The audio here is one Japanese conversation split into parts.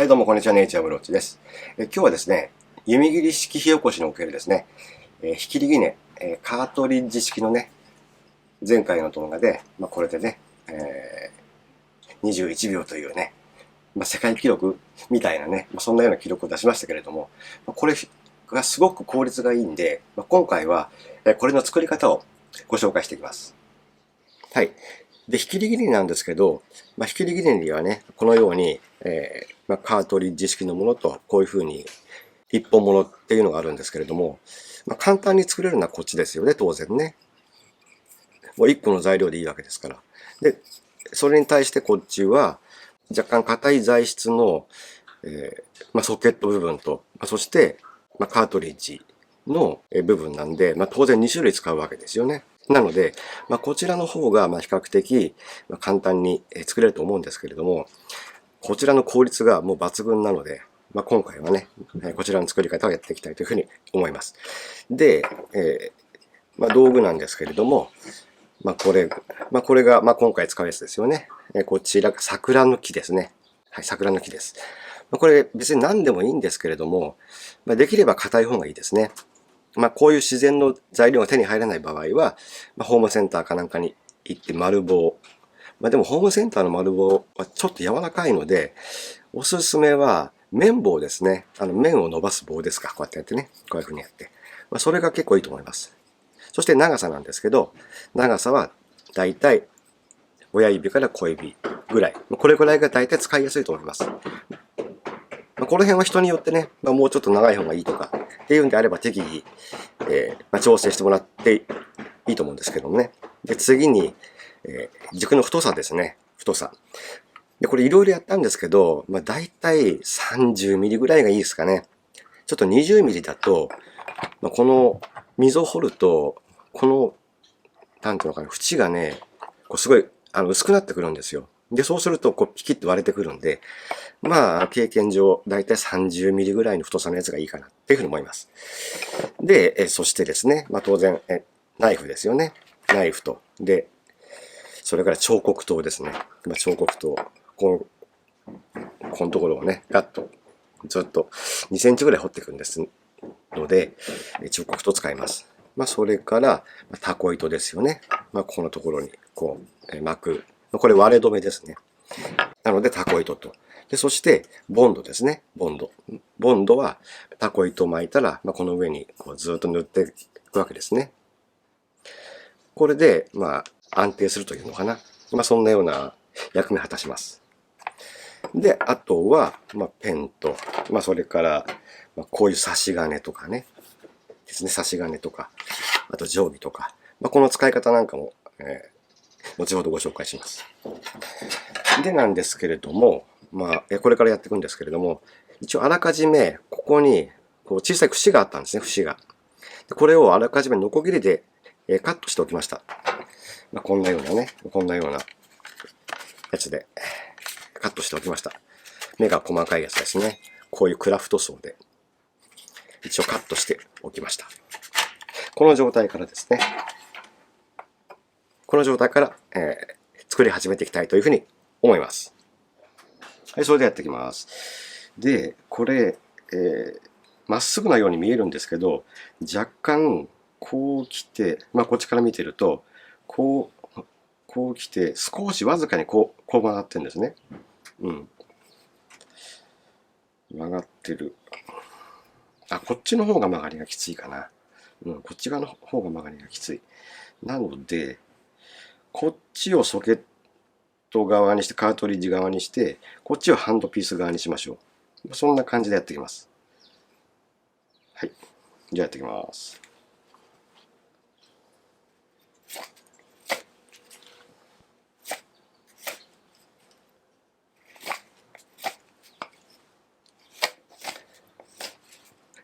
はい、どうも、こんにちは。ネイチャーブローチです。今日はですね、弓切り式火起こしにおけるですね、火切りギネ、カートリッジ式のね、前回の動画で、これでね、21秒というね、世界記録みたいなね、そんなような記録を出しましたけれども、これがすごく効率がいいんで、今回は、これの作り方をご紹介していきます。はい。で、火切り切りなんですけど、火切り切りにはね、このように、カートリッジ式のものと、こういう風に一本ものっていうのがあるんですけれども、簡単に作れるのはこっちですよね、当然ね。もう一個の材料でいいわけですから。で、それに対してこっちは、若干硬い材質の、ソケット部分と、そして、カートリッジの部分なんで、当然2種類使うわけですよね。なので、こちらの方が比較的簡単に作れると思うんですけれども、こちらの効率がもう抜群なので、今回はね、こちらの作り方をやっていきたいというふうに思います。で、道具なんですけれども、これが今回使うやつですよね。こちらが桜の木ですね。はい、桜の木です。これ別に何でもいいんですけれども、できれば硬い方がいいですね。こういう自然の材料が手に入らない場合は、ホームセンターかなんかに行って丸棒。でもホームセンターの丸棒はちょっと柔らかいので、おすすめは綿棒ですね。綿を伸ばす棒ですか。こうやってやってね。こういう風にやって。それが結構いいと思います。そして長さなんですけど、長さはだいたい親指から小指ぐらい。これぐらいがだいたい使いやすいと思います。この辺は人によってね、もうちょっと長い方がいいとかっていうんであれば適宜、調整してもらっていいと思うんですけどもね。で、次に、軸の太さですね。太さ。で、これいろいろやったんですけど、だいたい30ミリぐらいがいいですかね。ちょっと20ミリだと、この溝を掘ると、この、なんていうのかな、縁がね、すごい、薄くなってくるんですよ。で、そうすると、ピキッと割れてくるんで、経験上、だいたい30ミリぐらいの太さのやつがいいかなっていうふうに思います。で、そしてですね、当然、ナイフですよね。ナイフと。で、それから彫刻刀ですね。彫刻刀。このところをね、ガッと、ずっと2センチぐらい掘っていくんですので、彫刻刀使います。それから、タコ糸ですよね。ここのところに、巻く。これ割れ止めですね。なので、タコ糸と。で、そして、ボンドですね。ボンド。ボンドは、タコ糸を巻いたら、この上にずっと塗っていくわけですね。これで、安定するというのかな。そんなような役目を果たします。で、あとは、ペンと、それから、こういう差し金とかね。ですね。差し金とか、あと定規とか。この使い方なんかも、後ほどご紹介します。でなんですけれども、これからやっていくんですけれども、一応あらかじめ、ここに、小さい節があったんですね、節が。これをあらかじめノコギリでカットしておきました。こんなようなね、こんなようなやつでカットしておきました。目が細かいやつですね。こういうクラフト層で一応カットしておきました。この状態からですね、この状態から、作り始めていきたいというふうに思います。はい、それでやっていきます。で、これ、まっすぐなように見えるんですけど、若干、こう来て、こっちから見てると、こう来て、少しわずかにこう曲がってるんですね。うん。曲がってる。こっちの方が曲がりがきついかな。こっち側の方が曲がりがきつい。なので、こっちをソケット側にして、カートリッジ側にして、こっちをハンドピース側にしましょう。そんな感じでやっていきます。はい。じゃあやっていきます。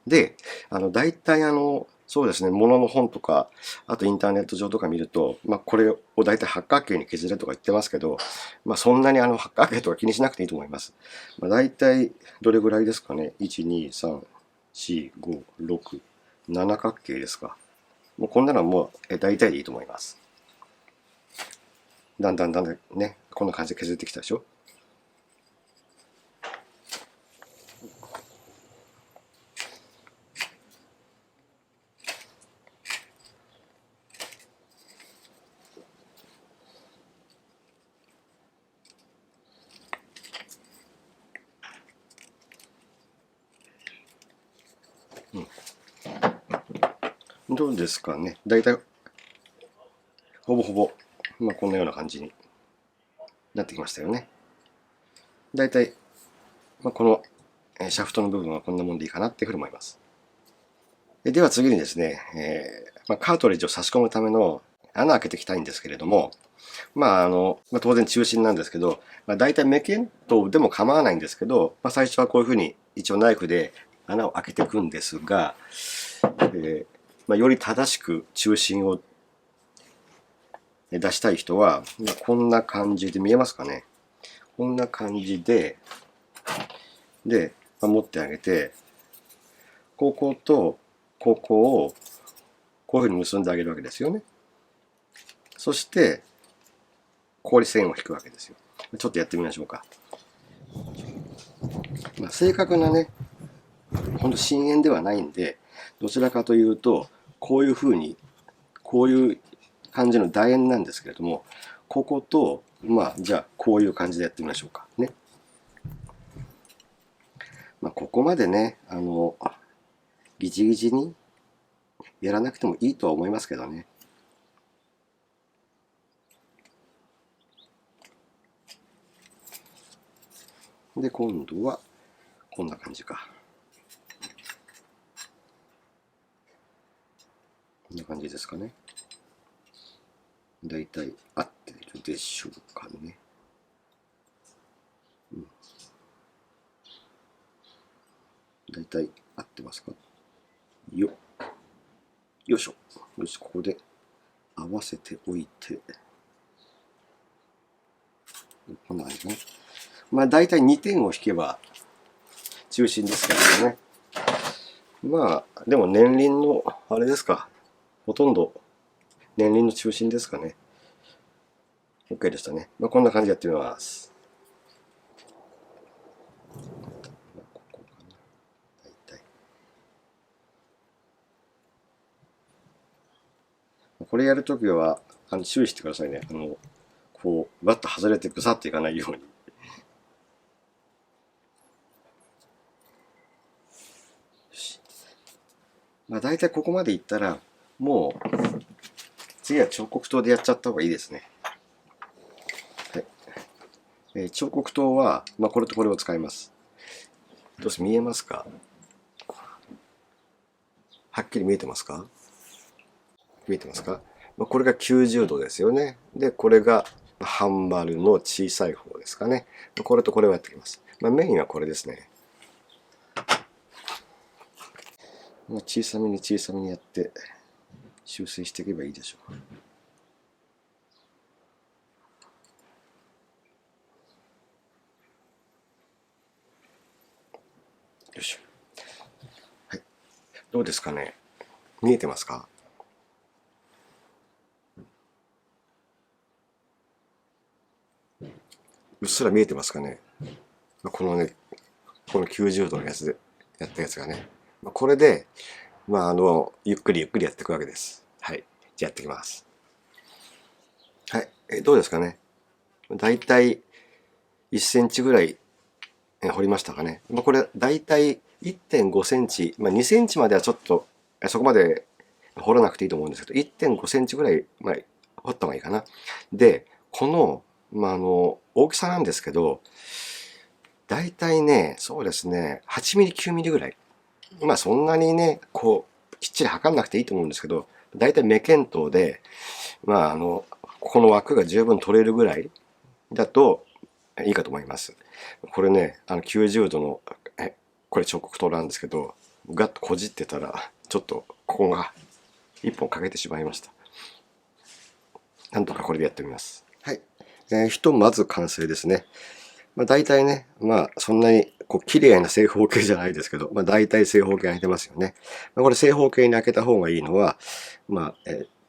で、大体そうですね、ものの本とか、あとインターネット上とか見ると、これを大体八角形に削れとか言ってますけど、そんなに八角形とか気にしなくていいと思います。大体、どれぐらいですかね。1、2、3、4、5、6、7角形ですか。もうこんなのはもう大体でいいと思います。だんだんね、こんな感じで削ってきたでしょ。どうですかね。だいたいほぼほぼ、こんなような感じになってきましたよね。だいたい、このシャフトの部分はこんなもんでいいかなっていうふうに思います。では次にですね、カートリッジを差し込むための穴開けていきたいんですけれども、当然中心なんですけど、大体メケントでも構わないんですけど、最初はこういうふうに一応ナイフで穴を開けていくんですが、より正しく中心を出したい人は、こんな感じで見えますかね。こんな感じで、持ってあげて、こことここをこういうふうに結んであげるわけですよね。そして、ここに線を引くわけですよ。ちょっとやってみましょうか。正確なね、ほんと深淵ではないんで、どちらかというと、こういうふうに、こういう感じの楕円なんですけれども、ここと、じゃあ、こういう感じでやってみましょうか。ね。ここまでね、ギチギチにやらなくてもいいとは思いますけどね。で、今度は、こんな感じか。こんな感じですかね。だいたい合ってるでしょうかね。だいたい合ってますか？よいしょ。よし、ここで合わせておいて、こんな感じね。だいたい2点を引けば中心ですからね。でも年輪の、あれですか。ほとんど年輪の中心ですかね。OK でしたね。こんな感じでやってみます。ここかな。だいたい。これやるときは、注意してくださいね。こう、バッと外れてぐさっといかないように。よし。大体ここまでいったら、もう、次は彫刻刀でやっちゃった方がいいですね。はい。彫刻刀は、これとこれを使います。どうせ見えますか？はっきり見えてますか？見えてますか？これが90度ですよね。で、これが半丸の小さい方ですかね。これとこれをやっていきます。メインはこれですね。小さめに小さめにやって修正していけばいいでしょう。よいしょ。はい。どうですかね。見えてますか？うっすら見えてますかね。このね、この90度のやつでやったやつがね。これで、ゆっくりゆっくりやっていくわけです。はい。じゃあやっていきます。はい。どうですかね。だいたい1センチぐらい掘りましたかね。これだいたい1.5センチ、2センチまではちょっとそこまで掘らなくていいと思うんですけど、1.5センチぐらい、掘った方がいいかな。で、この、大きさなんですけど、だいたいね、そうですね、8ミリ、9ミリぐらい。そんなにね、きっちり測んなくていいと思うんですけど、だいたい目見当で、ここの枠が十分取れるぐらいだといいかと思います。これね、90度の、これ彫刻刀なんですけど、ガッとこじってたら、ちょっとここが一本欠けてしまいました。なんとかこれでやってみます。はい。ひとまず完成ですね。大体ね、そんなに綺麗な正方形じゃないですけど、大体正方形開いてますよね。これ正方形に開けた方がいいのは、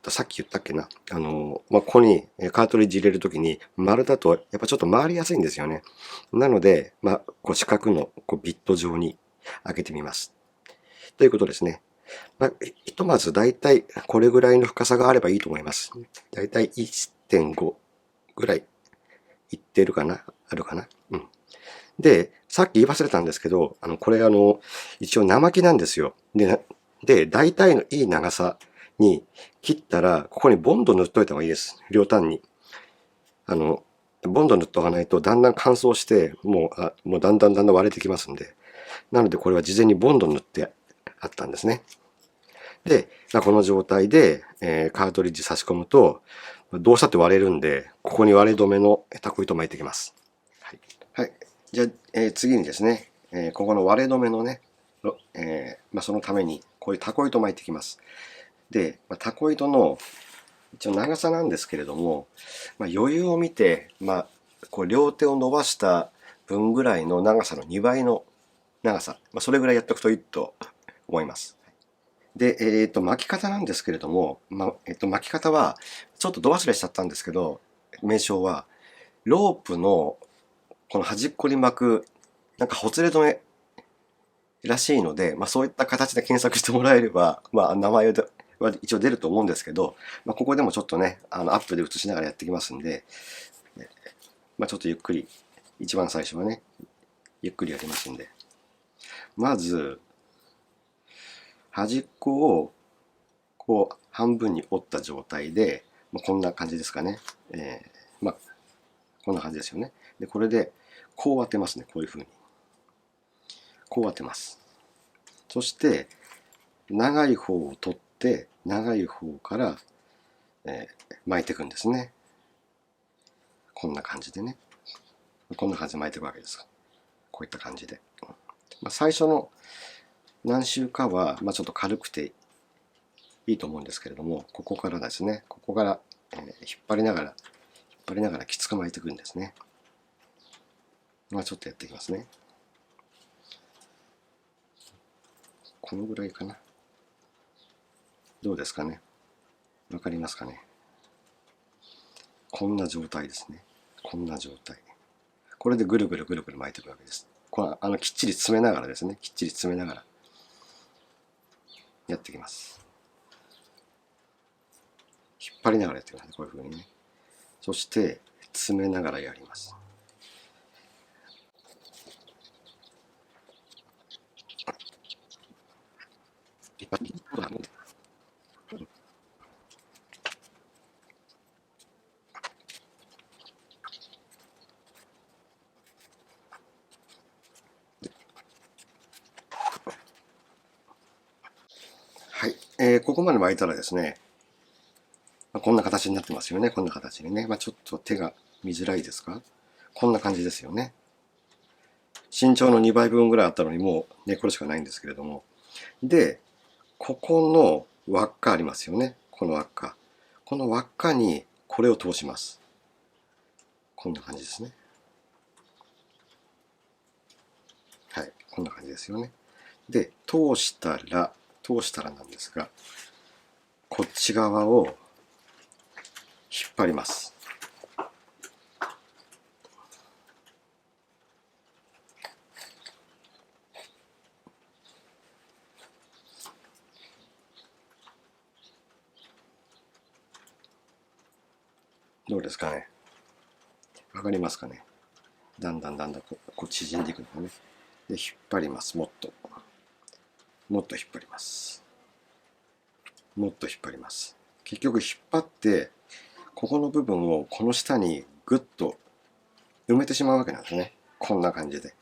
さっき言ったっけな。ここにカートリッジ入れるときに丸だとやっぱちょっと回りやすいんですよね。なので、四角のビット状に開けてみます。ということですね。ひとまず大体これぐらいの深さがあればいいと思います。大体1.5ぐらいいってるかな？あるかな？うん。で、さっき言い忘れたんですけど、これ一応生木なんですよ。で、大体のいい長さに切ったら、ここにボンド塗っといた方がいいです。両端に。ボンド塗っとかないとだんだん乾燥して、もうだんだん割れてきますんで。なのでこれは事前にボンド塗ってあったんですね。で、この状態で、カートリッジ差し込むと、どうしたって割れるんで、ここに割れ止めのタコ糸巻いていきます。はい。はい、じゃあ、次にですね、ここの割れ止めのね、そのためにこういうタコ糸巻いていきます。で、タコ糸の一応長さなんですけれども、余裕を見て、こう両手を伸ばした分ぐらいの長さの2倍の長さ、それぐらいやっておくといいと思います。で、巻き方なんですけれども、巻き方はちょっとど忘れしちゃったんですけど、名称はロープのこの端っこに巻くなんかほつれ止めらしいので、そういった形で検索してもらえれば、名前は一応出ると思うんですけど、ここでもちょっとね、アップで映しながらやっていきますんで、ちょっとゆっくり、一番最初はね、ゆっくりやりますんで。まず、端っこをこう半分に折った状態で、こんな感じですかね。こんな感じですよね。で、これでこう当てますね。こういう風に。こう当てます。そして、長い方を取って、長い方から、巻いていくんですね。こんな感じでね。こんな感じで巻いていくわけです。こういった感じで。最初の何周かは、ちょっと軽くていいと思うんですけれども、ここからですね、ここから、引っ張りながらきつく巻いていくんですね。ちょっとやっていきますね。このぐらいかな。どうですかね。わかりますかね。こんな状態ですね。こんな状態。これでぐるぐる巻いていくわけです。これきっちり詰めながらですね。きっちり詰めながらやっていきます。引っ張りながらやっていきますね。こういう風にね。そして詰めながらやります。はい、ここまで巻いたらですね、こんな形になってますよね。こんな形にね。ちょっと手が見づらいですか？こんな感じですよね。身長の2倍分ぐらいあったのにもうね、これしかないんですけれども。で、ここの輪っかありますよね。この輪っか。この輪っかにこれを通します。こんな感じですね。はい。こんな感じですよね。で、通したらなんですが、こっち側を引っ張ります。どうですかね。わかりますかね。だんだんこう縮んでいくのがね。で、引っ張ります。もっと引っ張ります。もっと引っ張ります。結局引っ張って、ここの部分をこの下にグッと埋めてしまうわけなんですね。こんな感じで。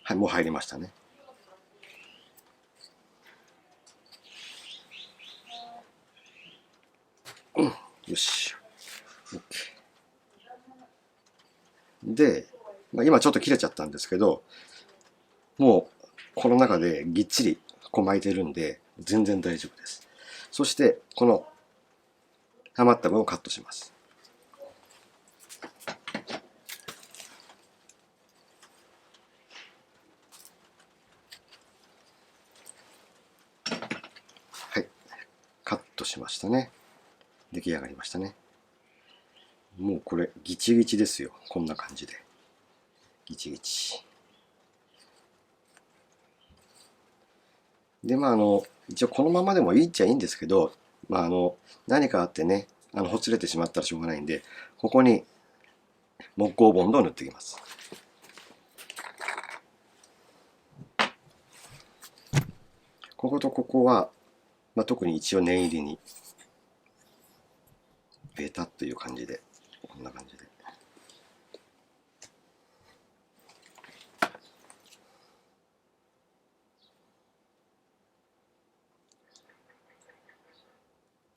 はい、もう入りましたね。よし。OK。で、今ちょっと切れちゃったんですけど、もうこの中でぎっちりこう巻いてるんで、全然大丈夫です。そして、この余った分をカットします。はい。カットしましたね。出来上がりましたね。もうこれギチギチですよ。こんな感じで。ギチギチ。で、一応このままでもいいっちゃいいんですけど、何かあってね、ほつれてしまったらしょうがないんで、ここに木工ボンドを塗っていきます。こことここは特に一応念入りにベタという感じで、こんな感じで。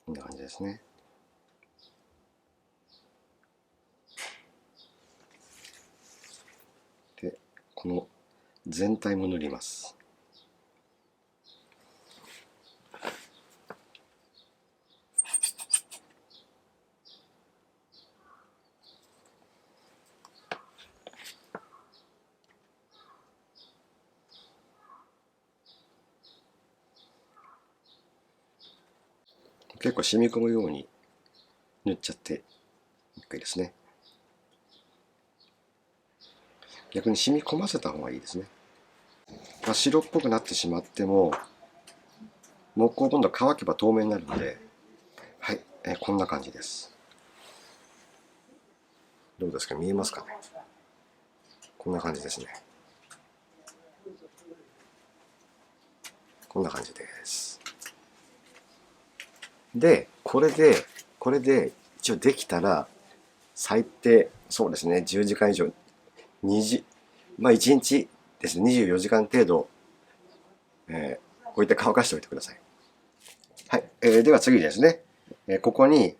こんな感じですね。で、この全体も塗ります。結構染み込むように塗っちゃっていいですね。逆に染み込ませた方がいいですね。白っぽくなってしまっても木工今度乾けば透明になるので、はい、こんな感じです。どうですか、見えますかね。こんな感じですね。こんな感じです。で、これで一応できたら最低そうですね、10時間以上、1日ですね、24時間程度、こういった乾かしておいてください。はい、では次ですね、ここに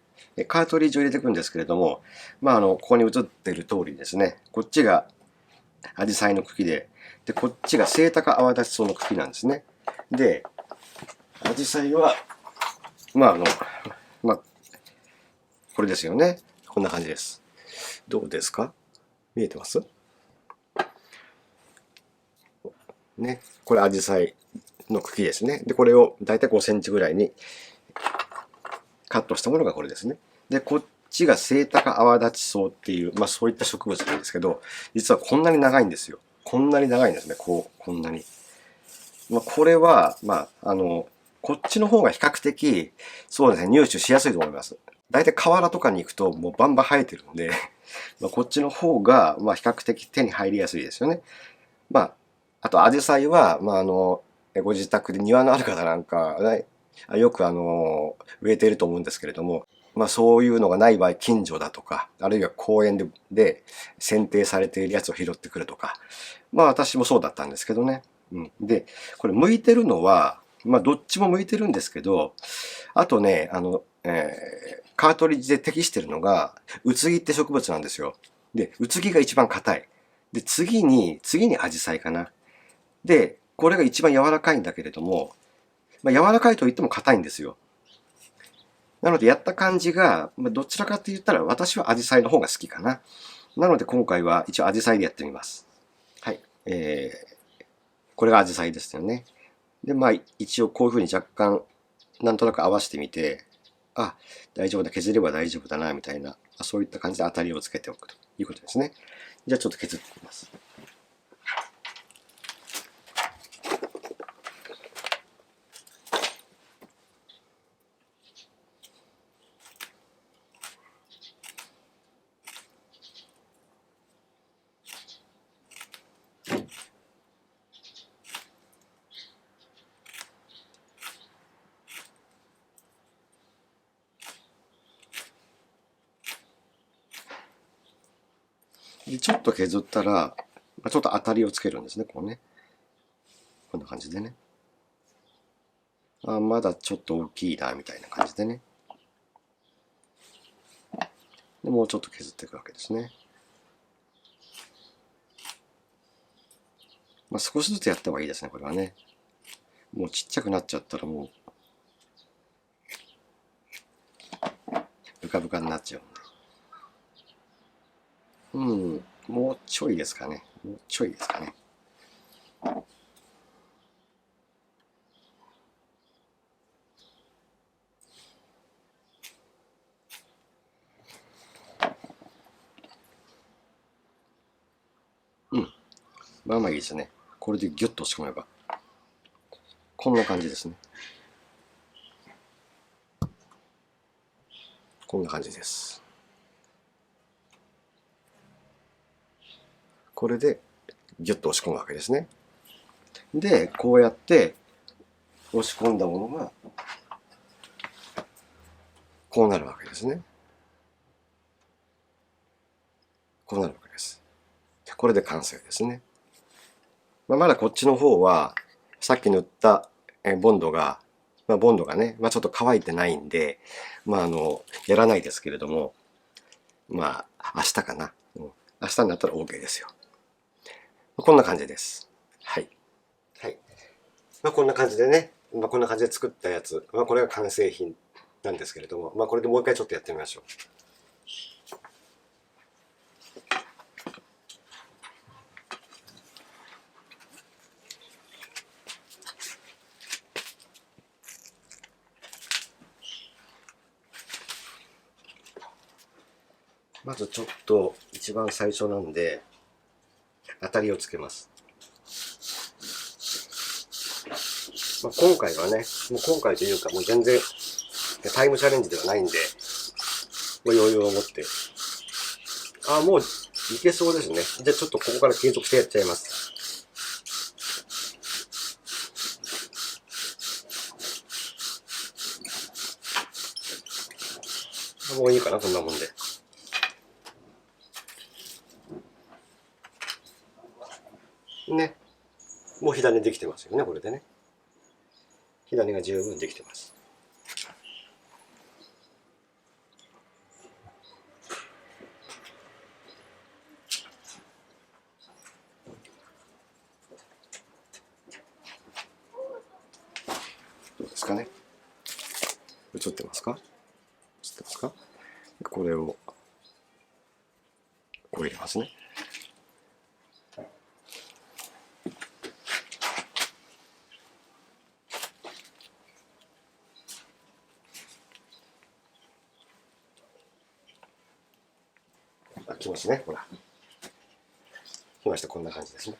カートリッジを入れていくんですけれども、ここに映っている通りですね、こっちがアジサイの茎で、こっちがセイタカアワダチソウの茎なんですね。で、アジサイは、これですよね。こんな感じです。どうですか？見えてます？ね、これアジサイの茎ですね。で、これをだいたい5センチぐらいにカットしたものがこれですね。で、こっちがセイタカアワダチソウっていう、そういった植物なんですけど、実はこんなに長いんですよ。こんなに長いんですね。こんなに。これは、こっちの方が比較的、そうですね、入手しやすいと思います。大体河原とかに行くともうバンバン生えてるんでこっちの方が、比較的手に入りやすいですよね。あと、アジサイは、ご自宅で庭のある方なんか、よく植えていると思うんですけれども、そういうのがない場合、近所だとか、あるいは公園で剪定されているやつを拾ってくるとか、私もそうだったんですけどね。で、これ向いてるのは、どっちも向いてるんですけど、あとね、カートリッジで適してるのが、ウツギって植物なんですよ。で、ウツギが一番硬い。で、次にアジサイかな。で、これが一番柔らかいんだけれども、柔らかいと言っても硬いんですよ。なので、やった感じが、どちらかって言ったら、私はアジサイの方が好きかな。なので、今回は一応アジサイでやってみます。はい。これがアジサイですよね。で、一応こういうふうに若干、なんとなく合わせてみて、大丈夫だ、削れば大丈夫だな、みたいな、そういった感じで当たりをつけておくということですね。じゃあちょっと削ってみます。でちょっと削ったら、ちょっと当たりをつけるんですね、こうね。こんな感じでね。まだちょっと大きいな、みたいな感じでね。でもうちょっと削っていくわけですね。少しずつやった方がいいですね、これはね。もうちっちゃくなっちゃったらもう、ブカブカになっちゃうんで。もうちょいですかね。もうちょいですかね。うん。いいですね。これでギュッと押し込めば。こんな感じですね。こんな感じです。これでギュッと押し込むわけですね。で、こうやって押し込んだものがこうなるわけですね。こうなるわけです。これで完成ですね。まだこっちの方は、さっき塗ったボンドが、ボンドがね、ちょっと乾いてないんで、やらないですけれども、明日かな。明日になったら OK ですよ。こんな感じです。はい。はい。こんな感じでね、こんな感じで作ったやつ、これが完成品なんですけれども、これでもう一回ちょっとやってみましょう。まずちょっと一番最初なんで、当たりをつけます。今回はね、もう今回というかもう全然タイムチャレンジではないんで、余裕を持って。もういけそうですね。じゃあちょっとここから継続してやっちゃいます。もういいかな、こんなもんで。ね。もう火種できてますよね、これでね。火種が十分できてます。どうですかね。映ってますか？映ってますか？これを、こう入れますね。来ますね、ほら。来ました、こんな感じですね。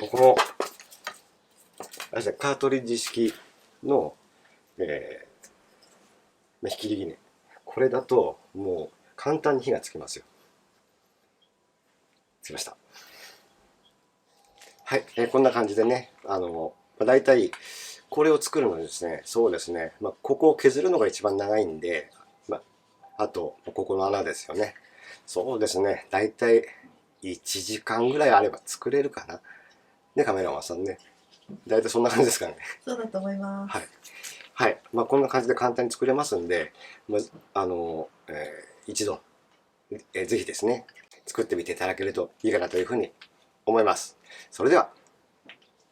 この、カートリッジ式の、引きりね。これだと、もう簡単に火がつきますよ。つきました。はい、こんな感じでね、大体、これを作るのにですね、そうですね、ここを削るのが一番長いんで、あと、ここの穴ですよね。そうですね、大体1時間ぐらいあれば作れるかな。ね、カメラマンさんね。大体そんな感じですかね。そうだと思います。はい。はい。こんな感じで簡単に作れますんで、一度、ぜひですね、作ってみていただけるといいかなというふうに思います。それでは、